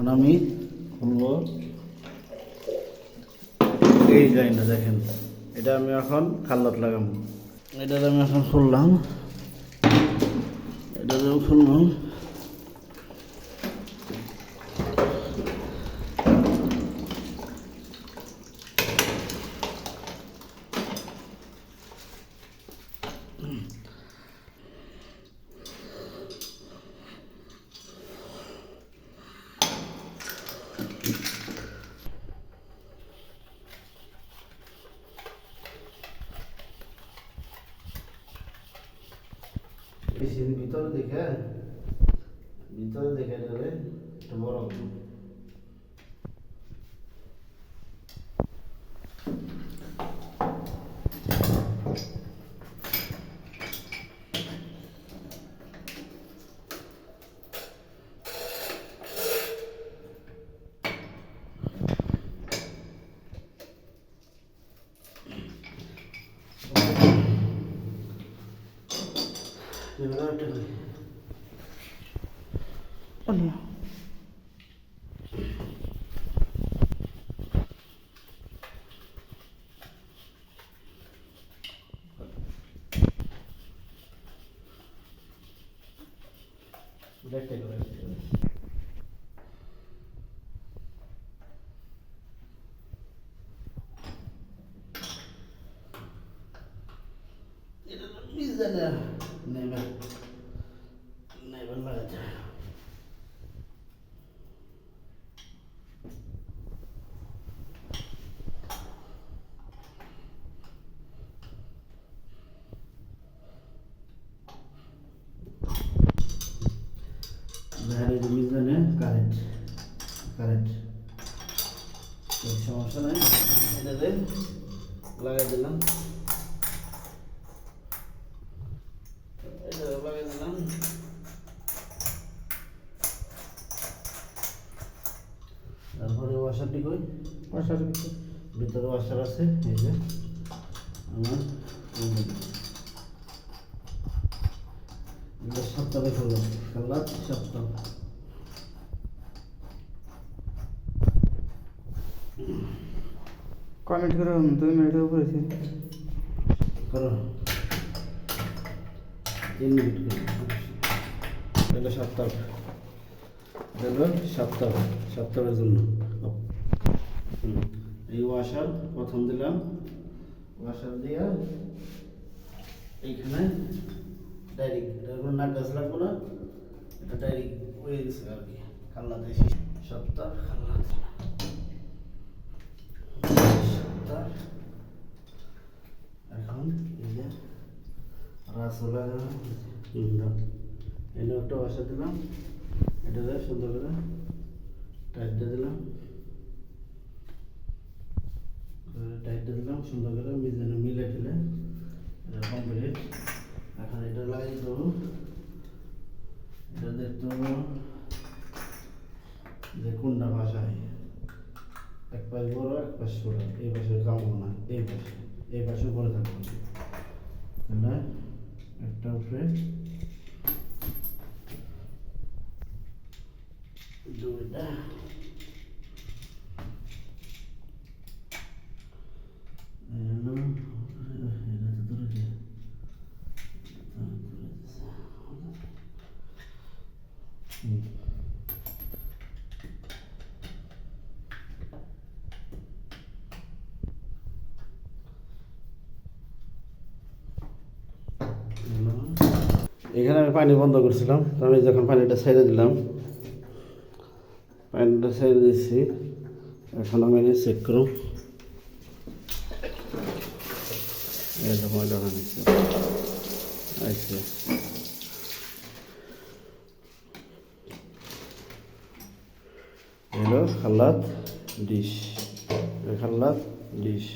এখন আমি খুলবো এই লাইনটা, দেখেন এটা আমি এখন খাল্লাত লাগাবো। এটা আমি এখন খুললাম, এটা খুললাম। ভিতরে দেখে এটারে একটা বড় Olha. never লাগাতে মিজানে কারেন্ট সমস্যা নাই, এটাতে লাগাই দিলাম, এটা লাগাই দিলাম। তারপরে ওয়াশারটি কই, ওয়াশার ভিতরে ওয়াশার আছে, এই যে আমার সপ্তাহে করলাম, খেলার সপ্তাহ কমেন্ট করো 2 মিনিটের উপরে করো, 3 মিনিট এটা সপ্তাহের জন্য। এই ওয়াশার প্রথম দিলাম, ওয়াশার দিয়ে এইখানে ডাইরেক্ট, এটা কোনো নাক গাছ লাগবো না, এটা ডাইরেক্ট হয়ে গেছে আর কি, খাল্লাতে সপ্তাহ খাল্লাতে সপ্তাহ। এখন এই যে রাসোলা এনে একটা ওয়াশার দিলাম, এটা সুন্দর করে টাইটটা দিলাম, সুন্দর করে মিলে ঠেলে এটা কমপ্লিট। এখন এটা লাগিয়ে দেবো, এটা দেখতে হবে যে কোনটা ভাষায়, এক পাশ বড় এক পাশ ছোট, এই পাশে কামড় না, এই পাশে উপরে থাকবে, তাহলে একটা উপরে দুইটা এখানে আমি পানি বন্ধ করছিলাম, তো আমি যখন পানিটা ছেড়ে দিলাম, পানিটা ছেড়ে দিচ্ছি, এখন আমি চেক করব, এটা ময়লা নিচ্ছে আচ্ছা, হলো খাল্লাত ডিশ,